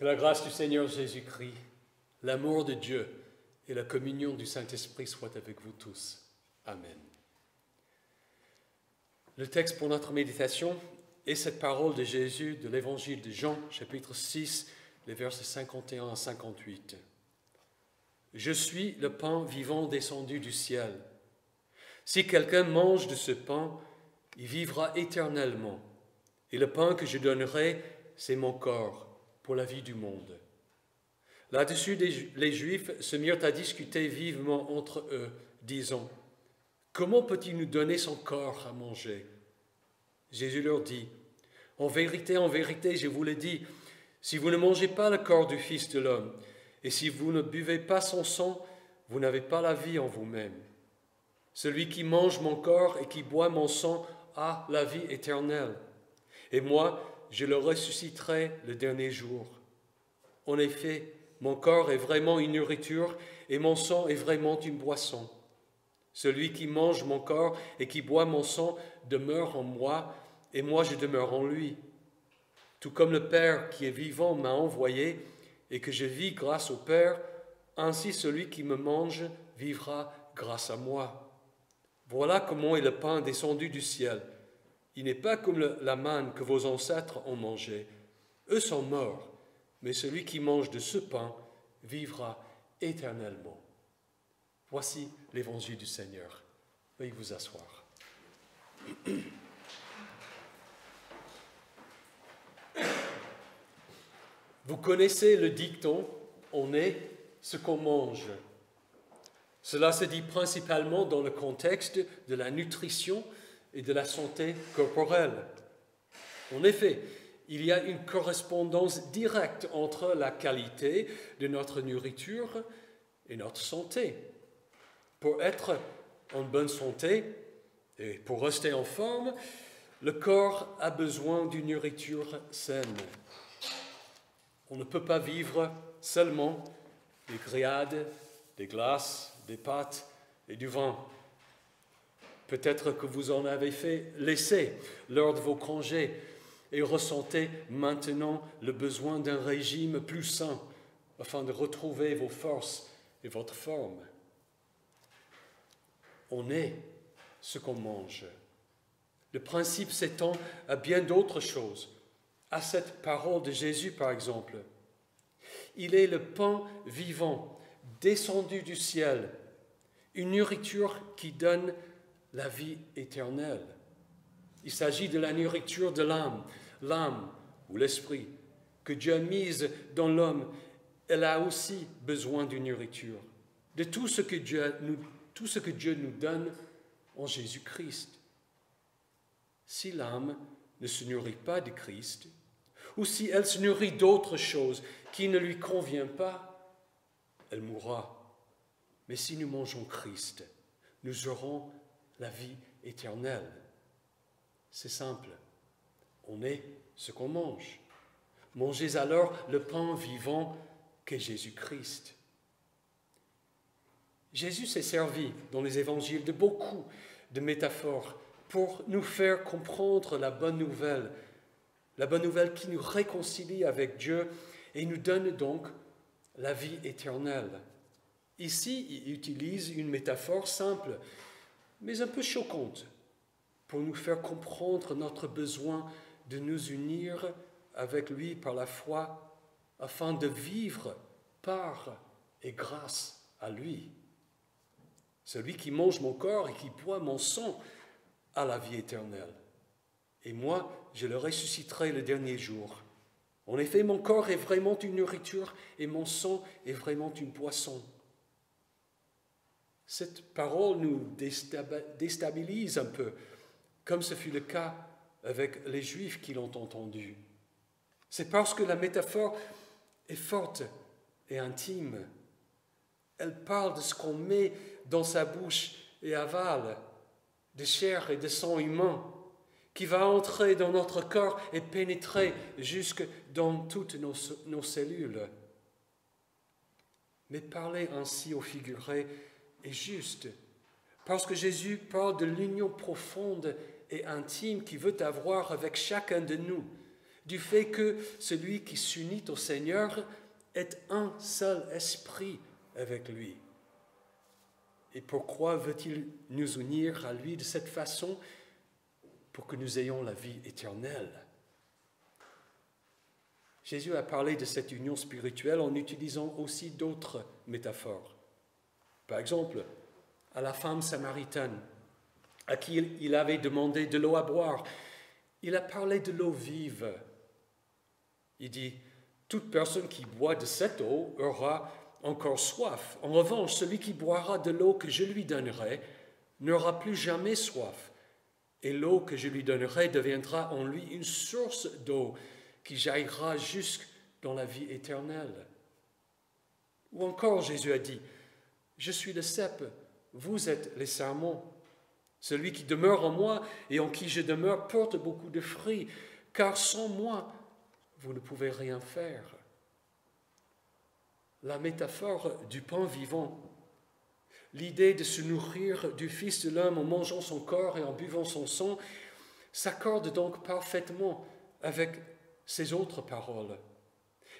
Que la grâce du Seigneur Jésus-Christ, l'amour de Dieu et la communion du Saint-Esprit soient avec vous tous. Amen. Le texte pour notre méditation est cette parole de Jésus de l'Évangile de Jean, chapitre 6, les versets 51 à 58. « Je suis le pain vivant descendu du ciel. Si quelqu'un mange de ce pain, il vivra éternellement. Et le pain que je donnerai, c'est mon corps, pour la vie du monde. » Là-dessus, les Juifs se mirent à discuter vivement entre eux, disant, « Comment peut-il nous donner son corps à manger ?» Jésus leur dit, « en vérité, je vous le dis, si vous ne mangez pas le corps du Fils de l'homme, et si vous ne buvez pas son sang, vous n'avez pas la vie en vous-même. Celui qui mange mon corps et qui boit mon sang a la vie éternelle. Et moi, je le ressusciterai le dernier jour. En effet, mon corps est vraiment une nourriture et mon sang est vraiment une boisson. Celui qui mange mon corps et qui boit mon sang demeure en moi et moi je demeure en lui. Tout comme le Père qui est vivant m'a envoyé et que je vis grâce au Père, ainsi celui qui me mange vivra grâce à moi. Voilà comment est le pain descendu du ciel. Il n'est pas comme la manne que vos ancêtres ont mangée. Eux sont morts. Mais celui qui mange de ce pain vivra éternellement. » Voici l'évangile du Seigneur. Veuillez vous asseoir. Vous connaissez le dicton « on est ce qu'on mange ». Cela se dit principalement dans le contexte de la nutrition et de la santé corporelle. En effet, il y a une correspondance directe entre la qualité de notre nourriture et notre santé. Pour être en bonne santé et pour rester en forme, le corps a besoin d'une nourriture saine. On ne peut pas vivre seulement des grillades, des glaces, des pâtes et du vin. Peut-être que vous en avez fait l'essai lors de vos congés et ressentez maintenant le besoin d'un régime plus sain afin de retrouver vos forces et votre forme. On est ce qu'on mange. Le principe s'étend à bien d'autres choses, à cette parole de Jésus par exemple. Il est le pain vivant, descendu du ciel, une nourriture qui donne la vie éternelle. Il s'agit de la nourriture de l'âme ou l'esprit que Dieu a mise dans l'homme. Elle a aussi besoin d'une nourriture, de tout ce que Dieu nous donne en Jésus-Christ. Si l'âme ne se nourrit pas de Christ, ou si elle se nourrit d'autre chose qui ne lui convient pas, elle mourra. Mais si nous mangeons Christ, nous aurons la vie éternelle. C'est simple, on est ce qu'on mange. Mangez alors le pain vivant qu'est Jésus-Christ. Jésus s'est servi dans les évangiles de beaucoup de métaphores pour nous faire comprendre la bonne nouvelle qui nous réconcilie avec Dieu et nous donne donc la vie éternelle. Ici, il utilise une métaphore simple, mais un peu choquante, pour nous faire comprendre notre besoin de nous unir avec lui par la foi, afin de vivre par et grâce à lui. Celui qui mange mon corps et qui boit mon sang a la vie éternelle. Et moi, je le ressusciterai le dernier jour. En effet, mon corps est vraiment une nourriture et mon sang est vraiment une boisson. Cette parole nous déstabilise un peu, comme ce fut le cas avec les Juifs qui l'ont entendue. C'est parce que la métaphore est forte et intime. Elle parle de ce qu'on met dans sa bouche et avale, de chair et de sang humain, qui va entrer dans notre corps et pénétrer jusque dans toutes nos cellules. Mais parler ainsi au figuré est juste, parce que Jésus parle de l'union profonde et intime qu'il veut avoir avec chacun de nous, du fait que celui qui s'unit au Seigneur est un seul esprit avec lui. Et pourquoi veut-il nous unir à lui de cette façon? Pour que nous ayons la vie éternelle. Jésus a parlé de cette union spirituelle en utilisant aussi d'autres métaphores. Par exemple, à la femme samaritaine, à qui il avait demandé de l'eau à boire, il a parlé de l'eau vive. Il dit, toute personne qui boit de cette eau aura encore soif. En revanche, celui qui boira de l'eau que je lui donnerai n'aura plus jamais soif. Et l'eau que je lui donnerai deviendra en lui une source d'eau qui jaillira jusque dans la vie éternelle. Ou encore, Jésus a dit, « Je suis le cep, vous êtes les sarments. Celui qui demeure en moi et en qui je demeure porte beaucoup de fruits, car sans moi, vous ne pouvez rien faire. » La métaphore du pain vivant, l'idée de se nourrir du Fils de l'homme en mangeant son corps et en buvant son sang, s'accorde donc parfaitement avec ces autres paroles.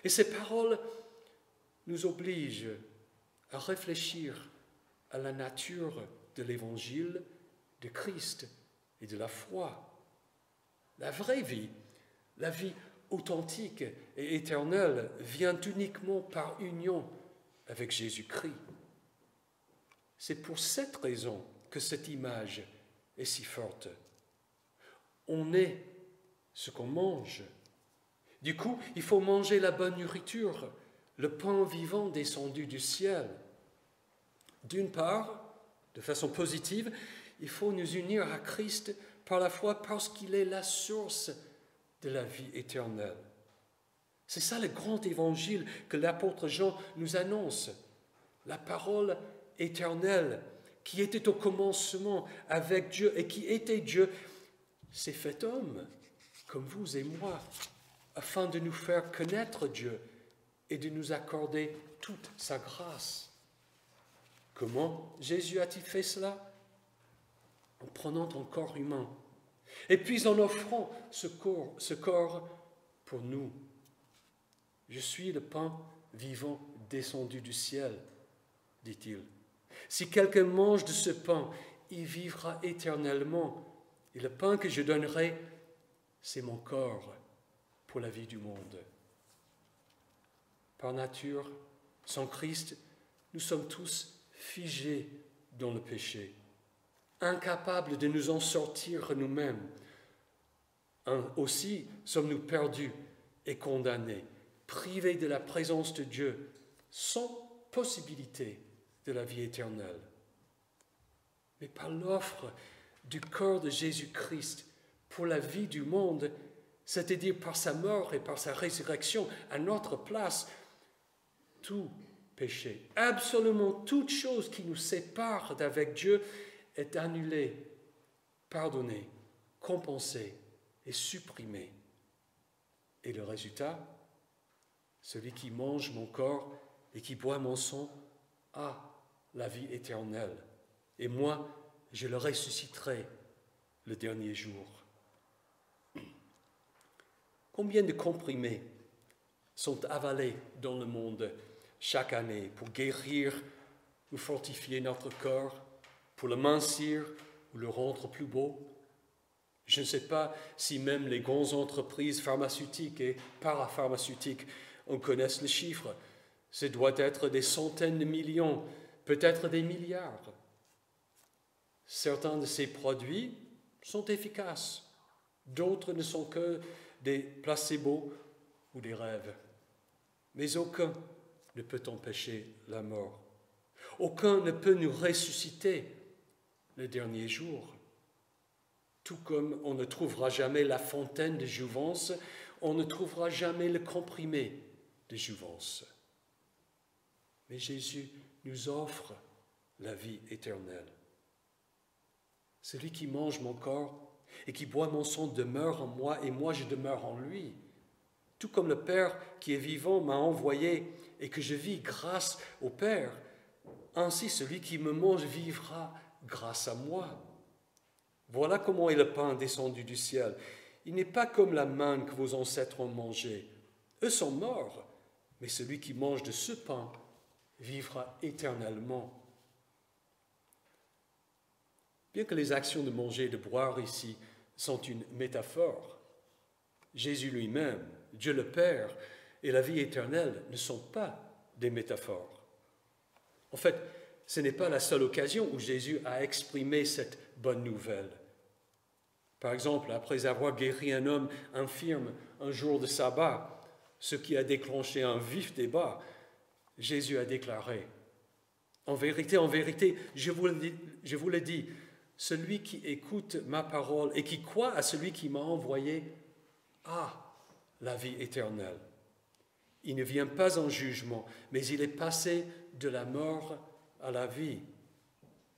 Et ces paroles nous obligent à réfléchir à la nature de l'Évangile de Christ et de la foi. La vraie vie, la vie authentique et éternelle, vient uniquement par union avec Jésus-Christ. C'est pour cette raison que cette image est si forte. On est ce qu'on mange. Du coup, il faut manger la bonne nourriture, le pain vivant descendu du ciel. D'une part, de façon positive, il faut nous unir à Christ par la foi parce qu'il est la source de la vie éternelle. C'est ça le grand évangile que l'apôtre Jean nous annonce. La parole éternelle qui était au commencement avec Dieu et qui était Dieu s'est fait homme comme vous et moi afin de nous faire connaître Dieu et de nous accorder toute sa grâce. Comment Jésus a-t-il fait cela? En prenant un corps humain et puis en offrant ce corps pour nous. Je suis le pain vivant descendu du ciel, dit-il. Si quelqu'un mange de ce pain, il vivra éternellement. Et le pain que je donnerai, c'est mon corps pour la vie du monde. Par nature, sans Christ, nous sommes tous figés dans le péché, incapables de nous en sortir nous-mêmes. Aussi sommes-nous perdus et condamnés, privés de la présence de Dieu, sans possibilité de la vie éternelle. Mais par l'offre du corps de Jésus-Christ pour la vie du monde, c'est-à-dire par sa mort et par sa résurrection à notre place, tout péché, absolument toute chose qui nous sépare d'avec Dieu est annulée, pardonnée, compensée et supprimée. Et le résultat, celui qui mange mon corps et qui boit mon sang a la vie éternelle. Et moi, je le ressusciterai le dernier jour. Combien de comprimés sont avalés dans le monde chaque année pour guérir ou fortifier notre corps, pour le mincir ou le rendre plus beau? Je ne sais pas si même les grandes entreprises pharmaceutiques et parapharmaceutiques en connaissent les chiffres. Ce doit être des centaines de millions, peut-être des milliards. Certains de ces produits sont efficaces, d'autres ne sont que des placebos ou des rêves. Mais aucun ne peut empêcher la mort. Aucun ne peut nous ressusciter le dernier jour. Tout comme on ne trouvera jamais la fontaine de jouvence, on ne trouvera jamais le comprimé de jouvence. Mais Jésus nous offre la vie éternelle. Celui qui mange mon corps et qui boit mon sang demeure en moi et moi je demeure en lui. Tout comme le Père qui est vivant m'a envoyé et que je vis grâce au Père, ainsi celui qui me mange vivra grâce à moi. Voilà comment est le pain descendu du ciel. il n'est pas comme la manne que vos ancêtres ont mangée. Eux sont morts, mais celui qui mange de ce pain vivra éternellement. Bien que les actions de manger et de boire ici sont une métaphore, Jésus lui-même, Dieu le Père et la vie éternelle ne sont pas des métaphores. En fait, ce n'est pas la seule occasion où Jésus a exprimé cette bonne nouvelle. Par exemple, après avoir guéri un homme infirme un jour de sabbat, ce qui a déclenché un vif débat, Jésus a déclaré « En vérité, je vous le dis, celui qui écoute ma parole et qui croit à celui qui m'a envoyé a la vie éternelle. Il ne vient pas en jugement, mais il est passé de la mort à la vie.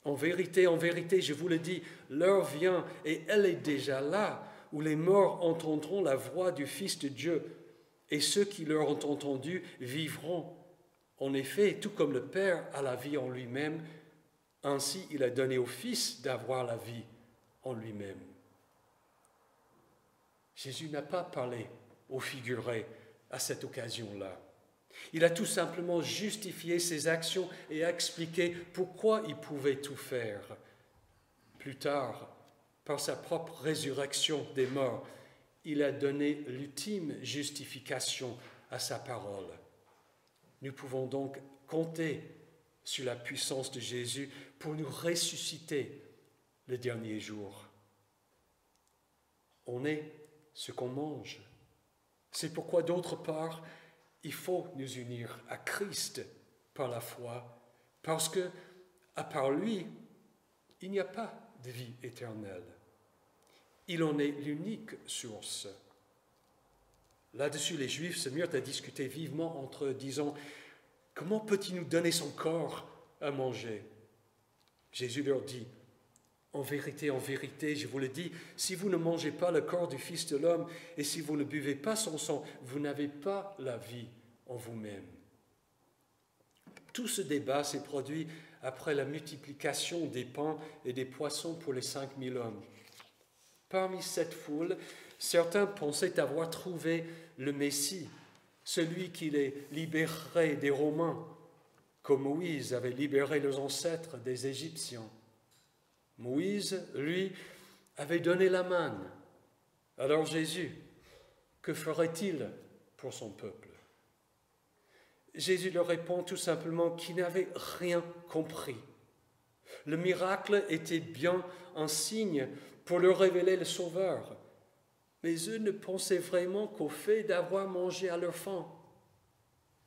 En vérité, je vous le dis, l'heure vient et elle est déjà là, où les morts entendront la voix du Fils de Dieu, et ceux qui leur ont entendu vivront. En effet, tout comme le Père a la vie en lui-même, ainsi il a donné au Fils d'avoir la vie en lui-même. » Jésus n'a pas parlé au figuré à cette occasion-là. Il a tout simplement justifié ses actions et expliqué pourquoi il pouvait tout faire. Plus tard, par sa propre résurrection des morts, il a donné l'ultime justification à sa parole. Nous pouvons donc compter sur la puissance de Jésus pour nous ressusciter le dernier jour. On est ce qu'on mange. C'est pourquoi, d'autre part, il faut nous unir à Christ par la foi, parce que, à part lui, il n'y a pas de vie éternelle. Il en est l'unique source. Là-dessus, les Juifs se mirent à discuter vivement entre eux, disant « Comment peut-il nous donner son corps à manger ?» Jésus leur dit « En vérité, je vous le dis, si vous ne mangez pas le corps du Fils de l'homme et si vous ne buvez pas son sang, vous n'avez pas la vie en vous-même. » Tout ce débat s'est produit après la multiplication des pains et des poissons pour les 5000 hommes. Parmi cette foule, certains pensaient avoir trouvé le Messie, celui qui les libérerait des Romains, comme Moïse avait libéré leurs ancêtres des Égyptiens. Moïse, lui, avait donné la manne. Alors Jésus, que ferait-il pour son peuple? Jésus leur répond tout simplement qu'il n'avait rien compris. Le miracle était bien un signe pour leur révéler le Sauveur, mais eux ne pensaient vraiment qu'au fait d'avoir mangé à leur faim.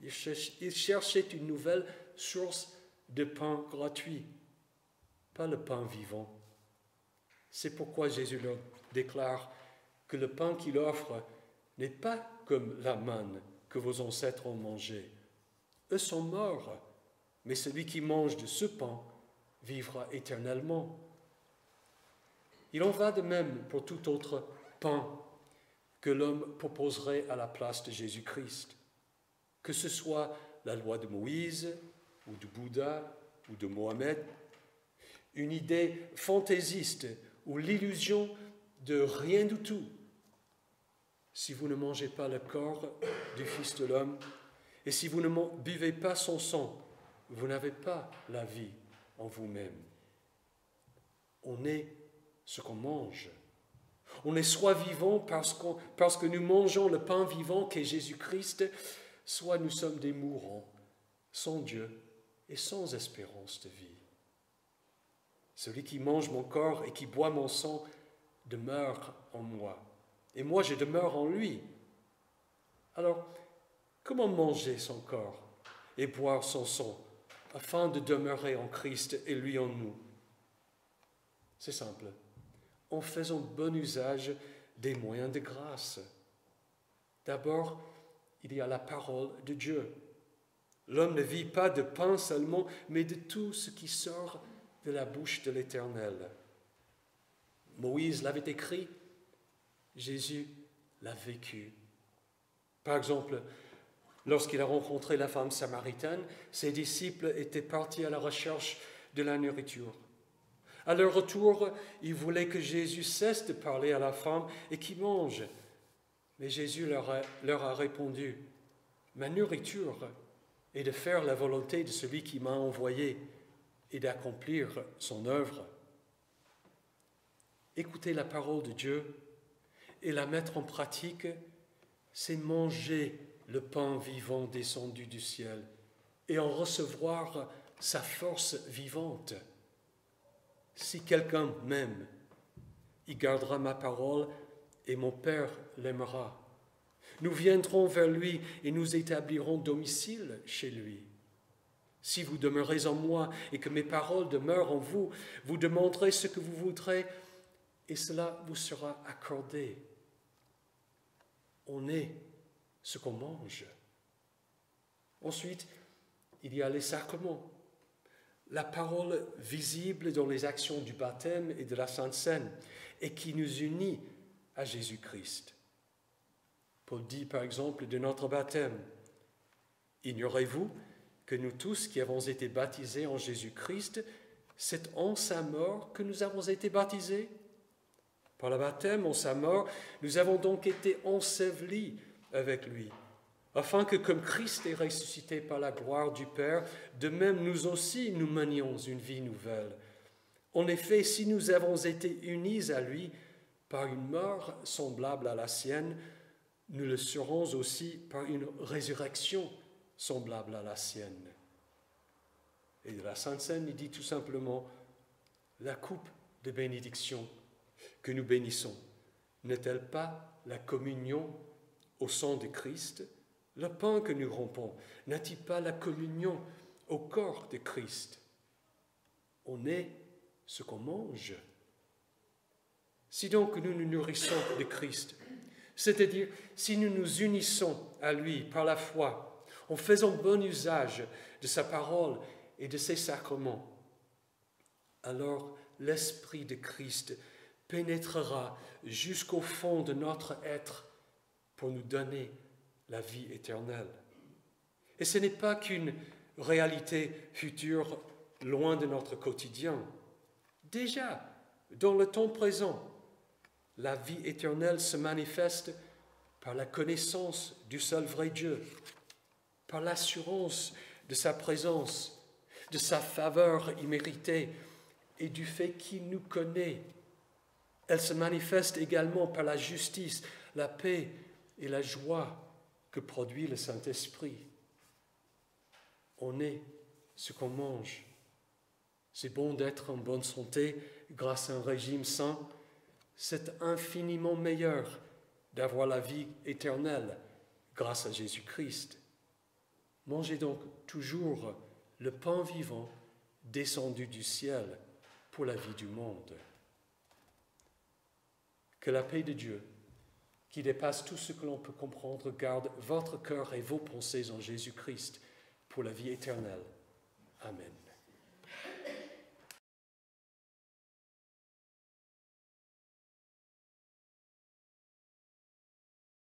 Ils cherchaient une nouvelle source de pain gratuit, pas le pain vivant. C'est pourquoi Jésus leur déclare que le pain qu'il offre n'est pas comme la manne que vos ancêtres ont mangée. Eux sont morts, mais celui qui mange de ce pain vivra éternellement. Il en va de même pour tout autre pain que l'homme proposerait à la place de Jésus-Christ, que ce soit la loi de Moïse ou de Bouddha ou de Mohammed, une idée fantaisiste ou l'illusion de rien du tout. Si vous ne mangez pas le corps du Fils de l'homme et si vous ne buvez pas son sang, vous n'avez pas la vie en vous-même. On est ce qu'on mange. On est soit vivant parce que nous mangeons le pain vivant qu'est Jésus-Christ, soit nous sommes des mourants, sans Dieu et sans espérance de vie. Celui qui mange mon corps et qui boit mon sang demeure en moi, et moi je demeure en lui. Alors, comment manger son corps et boire son sang afin de demeurer en Christ et lui en nous? C'est simple, en faisant bon usage des moyens de grâce. D'abord, il y a la parole de Dieu. L'homme ne vit pas de pain seulement, mais de tout ce qui sort de la bouche de l'Éternel. Moïse l'avait écrit, Jésus l'a vécu. Par exemple, lorsqu'il a rencontré la femme samaritaine, ses disciples étaient partis à la recherche de la nourriture. À leur retour, ils voulaient que Jésus cesse de parler à la femme et qu'il mange. Mais Jésus leur a répondu, « Ma nourriture est de faire la volonté de celui qui m'a envoyé et d'accomplir son œuvre. » Écouter la parole de Dieu et la mettre en pratique, c'est manger le pain vivant descendu du ciel et en recevoir sa force vivante. Si quelqu'un m'aime, il gardera ma parole et mon Père l'aimera. Nous viendrons vers lui et nous établirons domicile chez lui. Si vous demeurez en moi et que mes paroles demeurent en vous, vous demanderez ce que vous voudrez et cela vous sera accordé. On est ce qu'on mange. Ensuite, il y a les sacrements. La parole visible dans les actions du baptême et de la Sainte Seine et qui nous unit à Jésus-Christ. Paul dit par exemple de notre baptême, « Ignorez-vous que nous tous qui avons été baptisés en Jésus-Christ, c'est en sa mort que nous avons été baptisés. Par le baptême en sa mort, nous avons donc été ensevelis avec lui, afin que comme Christ est ressuscité par la gloire du Père, de même nous aussi nous menions une vie nouvelle. En effet, si nous avons été unis à lui par une mort semblable à la sienne, nous le serons aussi par une résurrection semblable à la sienne. » Et de la Sainte Seine, il dit tout simplement, « La coupe de bénédiction que nous bénissons, n'est-elle pas la communion au sang de Christ? Le pain que nous rompons, n'est-il pas la communion au corps de Christ? On est ce qu'on mange. » Si donc nous nous nourrissons de Christ, c'est-à-dire si nous nous unissons à lui par la foi, en faisant bon usage de sa parole et de ses sacrements, alors l'Esprit de Christ pénétrera jusqu'au fond de notre être pour nous donner la vie éternelle. Et ce n'est pas qu'une réalité future loin de notre quotidien. Déjà, dans le temps présent, la vie éternelle se manifeste par la connaissance du seul vrai Dieu, par l'assurance de sa présence, de sa faveur imméritée et du fait qu'il nous connaît. Elle se manifeste également par la justice, la paix et la joie que produit le Saint-Esprit. On est ce qu'on mange. C'est bon d'être en bonne santé grâce à un régime sain. C'est infiniment meilleur d'avoir la vie éternelle grâce à Jésus-Christ. Mangez donc toujours le pain vivant descendu du ciel pour la vie du monde. Que la paix de Dieu, qui dépasse tout ce que l'on peut comprendre, garde votre cœur et vos pensées en Jésus-Christ pour la vie éternelle. Amen.